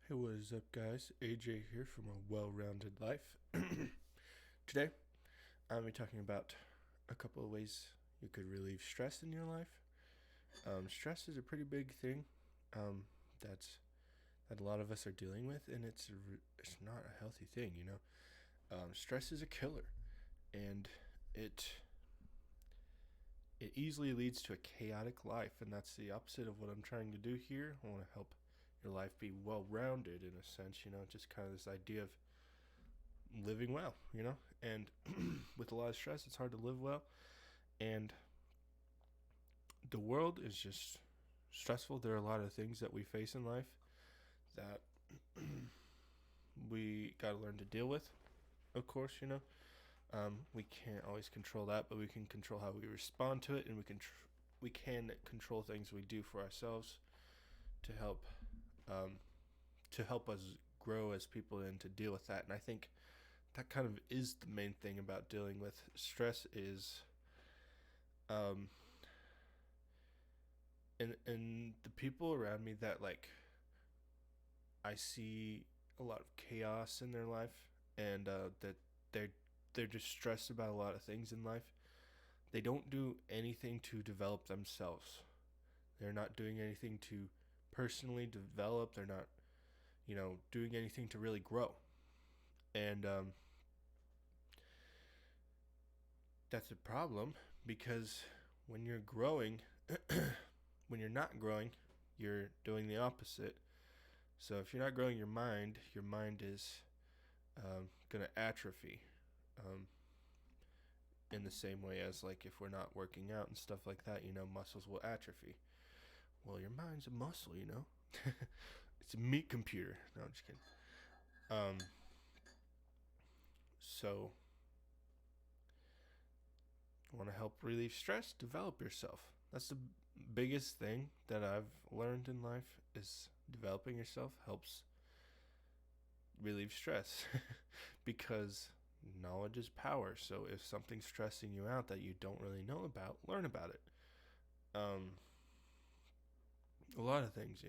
Hey, what is up, guys? AJ here from A Well-Rounded Life. Today, I'm going to be talking about a couple of ways you could relieve stress in your life. Stress is a pretty big thing that's that a lot of us are dealing with, and it's not a healthy thing. Stress is a killer, and it it easily leads to a chaotic life, and that's the opposite of what I'm trying to do here. I want to help your life be well rounded in a sense, just kind of this idea of living well, and with a lot of stress, it's hard to live well, and the world is just stressful. There are a lot of things that we face in life that we got to learn to deal with, of course. We can't always control that, but we can control how we respond to it, and we can control things we do for ourselves to help us grow as people and to deal with that. And I think that kind of is the main thing about dealing with stress is and the people around me that I see a lot of chaos in their life, and that they're just stressed about a lot of things in life. They don't do anything to develop themselves. They're not doing anything to personally develop. They're not, doing anything to really grow. And that's a problem because when you're growing, when you're not growing, you're doing the opposite. So if you're not growing your mind is going to atrophy. In the same way as if we're not working out and stuff like that, muscles will atrophy. Well, your mind's a muscle. It's a meat computer. No, I'm just kidding. So, want to help relieve stress? Develop yourself. That's the biggest thing that I've learned in life is developing yourself helps relieve stress because knowledge is power. So if something's stressing you out that you don't really know about, learn about it. A lot of things,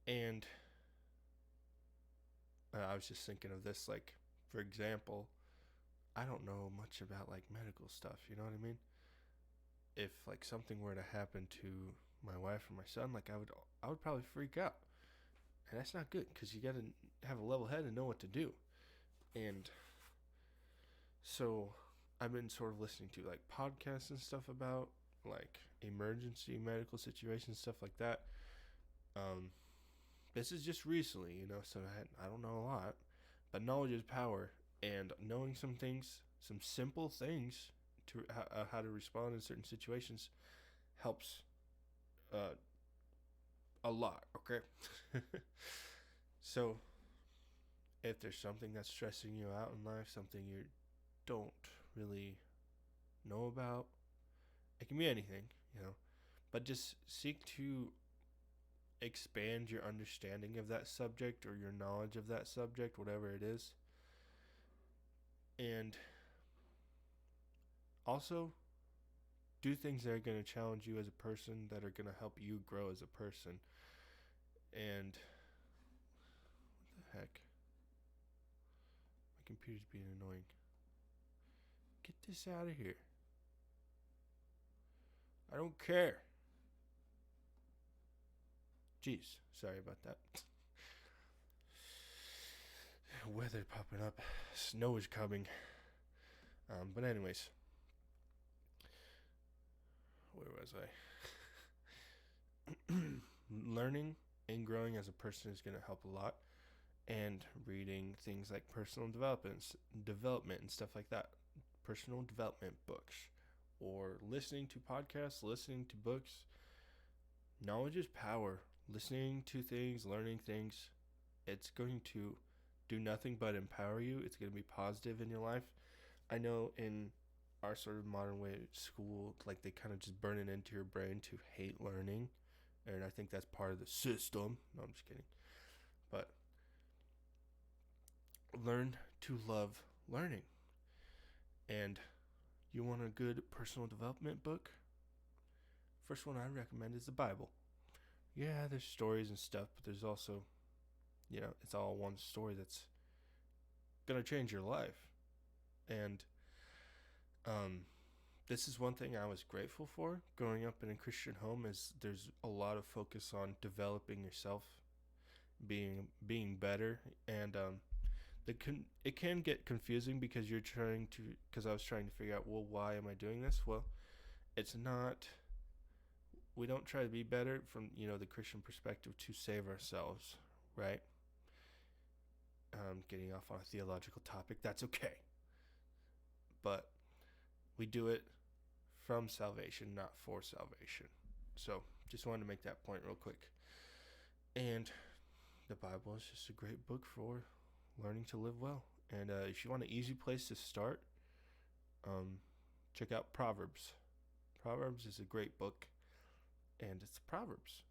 and I was just thinking of this, for example, I don't know much about medical stuff, you know what I mean? If something were to happen to my wife or my son, I would probably freak out. And that's not good because you got to have a level head and know what to do. And so I've been sort of listening to podcasts and stuff about emergency medical situations, stuff like that. This is just recently, so I don't know a lot, but knowledge is power, and knowing some things, some simple things to how to respond in certain situations helps a lot, okay? So if there's something that's stressing you out in life, something you don't really know about, it can be anything, but just seek to expand your understanding of that subject or your knowledge of that subject, whatever it is. And also do things that are going to challenge you as a person, that are going to help you grow as a person. And what the heck? My computer's being annoying. Get this out of here. I don't care. Jeez, sorry about that. Weather popping up. Snow is coming. But anyways, where was I? Learning and growing as a person is going to help a lot. And reading things like personal development and stuff like that. Personal development books. Or listening to podcasts, listening to books. Knowledge is power. Listening to things, learning things, it's going to do nothing but empower you. It's going to be positive in your life. I know in our sort of modern way at school, they kind of just burn it into your brain to hate learning. And I think that's part of the system. No, I'm just kidding. But learn to love learning. And you want a good personal development book? First one I recommend is the Bible. yeah, there's stories and stuff, but there's also, it's all one story that's gonna change your life. And um, this is one thing I was grateful for growing up in a Christian home. Is there's a lot of focus on developing yourself, being better, and it can get confusing because because I was trying to figure out, well, why am I doing this? Well, it's not. We don't try to be better from the Christian perspective to save ourselves, right? Getting off on a theological topic, that's okay, but we do it from salvation, not for salvation. So just wanted to make that point real quick. And the Bible is just a great book for learning to live well. And if you want an easy place to start, check out Proverbs. Proverbs is a great book, and it's Proverbs.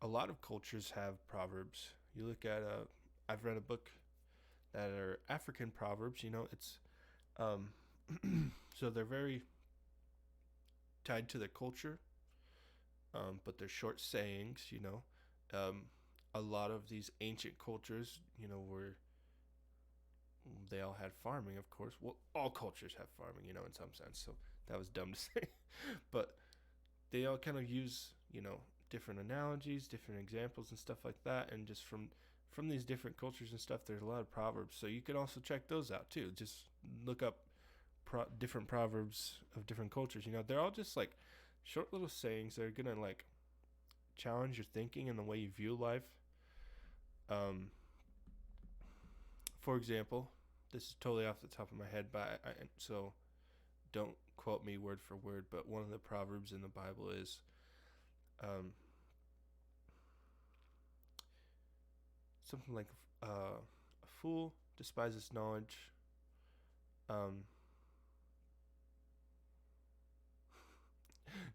A lot of cultures have Proverbs. You look at, I've read a book that are African Proverbs. It's so they're very tied to their culture, but they're short sayings. A lot of these ancient cultures, were they all had farming, of course. Well, all cultures have farming, in some sense. So that was dumb to say, but they all kind of use, different analogies, different examples, and stuff like that. And just from these different cultures and stuff, there's a lot of proverbs. So you can also check those out too. Just look up different proverbs of different cultures. They're all just like short little sayings that are gonna like challenge your thinking and the way you view life. For example, this is totally off the top of my head, but so don't quote me word for word. But one of the proverbs in the Bible is, something like a fool despises knowledge.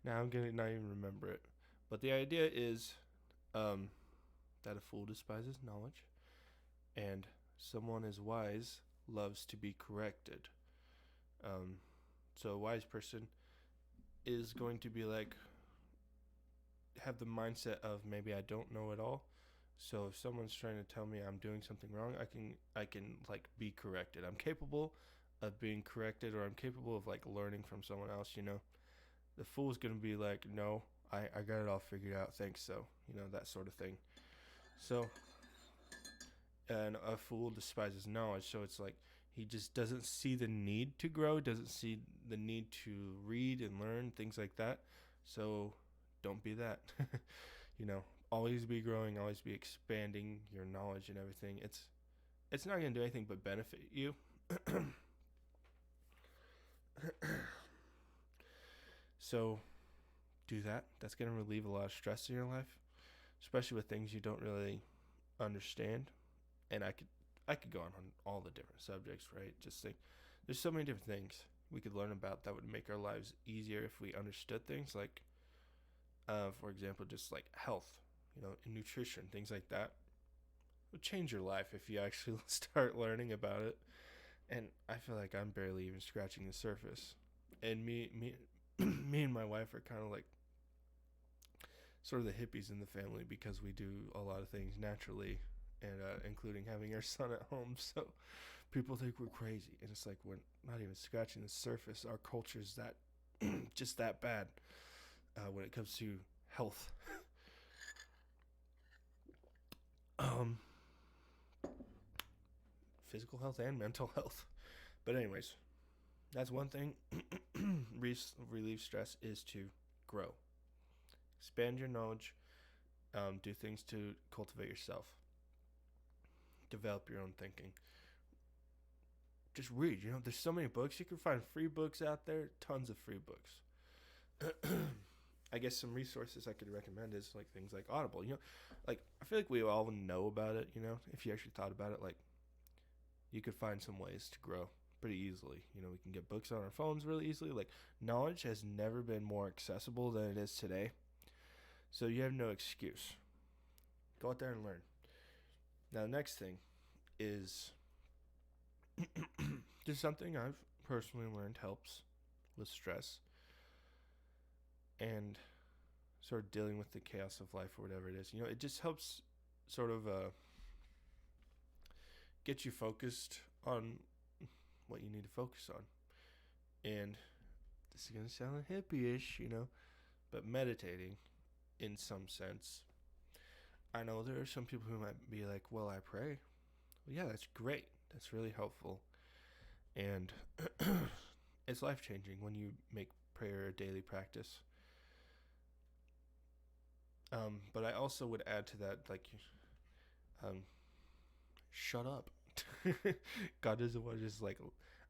Now I'm gonna not even remember it, but the idea is that a fool despises knowledge, and someone is wise loves to be corrected. So a wise person is going to be like, have the mindset of, maybe I don't know it all. So if someone's trying to tell me I'm doing something wrong, I can like be corrected. I'm capable of being corrected, or I'm capable of like learning from someone else. The fool's gonna be like, no, I got it all figured out, thanks. So that sort of thing. So, and a fool despises knowledge. So it's like he just doesn't see the need to grow, doesn't see the need to read and learn, things like that. So don't be that. Always be growing, always be expanding your knowledge and everything. It's not going to do anything but benefit you. So do that. That's going to relieve a lot of stress in your life, especially with things you don't really understand. And I could go on all the different subjects, right? Just think there's so many different things we could learn about that would make our lives easier if we understood things, like for example, just like health, nutrition, things like that. It would change your life if you actually start learning about it. And I feel like I'm barely even scratching the surface. And me me and my wife are kind of like sort of the hippies in the family, because we do a lot of things naturally, and including having our son at home. So people think we're crazy, and it's like we're not even scratching the surface. Our culture is that just that bad when it comes to health. Physical health and mental health. But anyways, that's one thing. Relieve stress is to grow, expand your knowledge, do things to cultivate yourself, develop your own thinking. Just read. There's so many books. You can find free books out there, tons of free books. I guess some resources I could recommend is like things like Audible. Like I feel like we all know about it. If you actually thought about it, like you could find some ways to grow pretty easily. We can get books on our phones really easily. Like knowledge has never been more accessible than it is today. So you have no excuse. Go out there and learn. Now, next thing is just something I've personally learned helps with stress. And sort of dealing with the chaos of life or whatever it is. It just helps sort of get you focused on what you need to focus on. And this is going to sound hippie-ish, but meditating in some sense. I know there are some people who might be like, well, I pray. Well, yeah, that's great. That's really helpful. And it's life-changing when you make prayer a daily practice. But I also would add to that, shut up. God doesn't want to just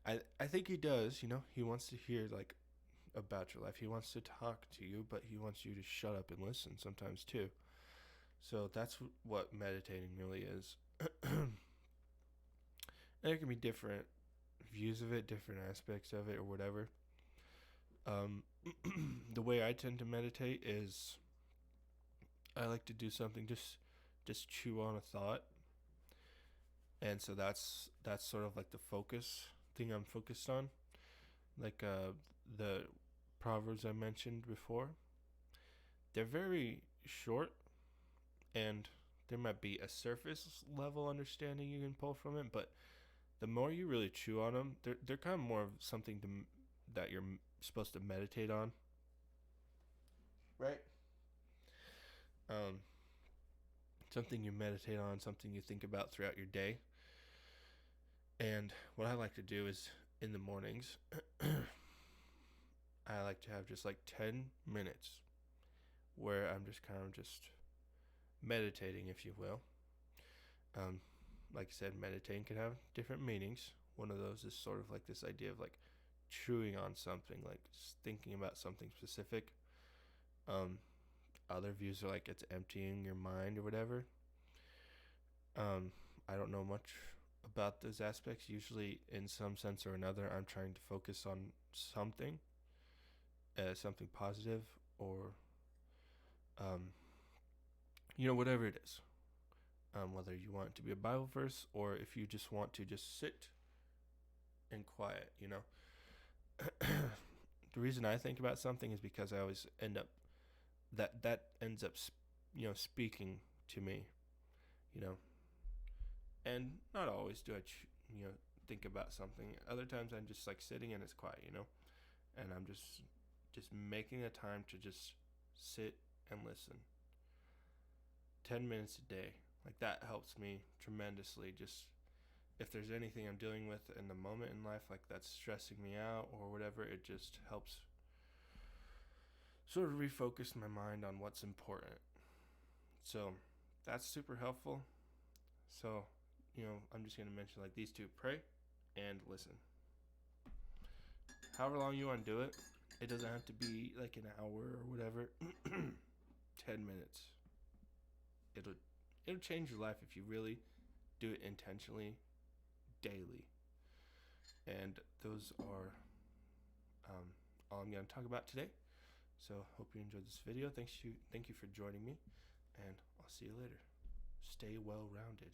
I think he does, he wants to hear about your life. He wants to talk to you, but he wants you to shut up and listen sometimes too. So that's what meditating really is. And there can be different views of it, different aspects of it, or whatever. The way I tend to meditate is I like to do something, just chew on a thought. And so that's sort of like the focus thing I'm focused on. The Proverbs I mentioned before, they're very short, and there might be a surface level understanding you can pull from it, but the more you really chew on them, they're kind of more of something that you're supposed to meditate on, right? Something you meditate on, something you think about throughout your day. And what I like to do is in the mornings, I like to have just 10 minutes where I'm just kind of just meditating, if you will. Like I said, meditating can have different meanings. One of those is sort of this idea of chewing on something, just thinking about something specific. Other views are it's emptying your mind or whatever. I don't know much about those aspects. Usually, in some sense or another, I'm trying to focus on something positive, or whatever it is. Whether you want it to be a Bible verse, or if you just want to just sit in quiet. The reason I think about something is because I always end up that ends up speaking to me, and not always do I think about something. Other times I'm just sitting and it's quiet, and I'm just making a time to just sit and listen. 10 minutes a day, that helps me tremendously. Just if there's anything I'm dealing with in the moment in life, that's stressing me out or whatever, it just helps sort of refocus my mind on what's important. So that's super helpful. So, I'm just going to mention these two: pray and listen. However long you want to do it, it doesn't have to be an hour or whatever. 10 minutes. It'll change your life if you really do it intentionally, daily. And those are all I'm going to talk about today. So hope you enjoyed this video. Thank you for joining me, and I'll see you later. Stay well-rounded.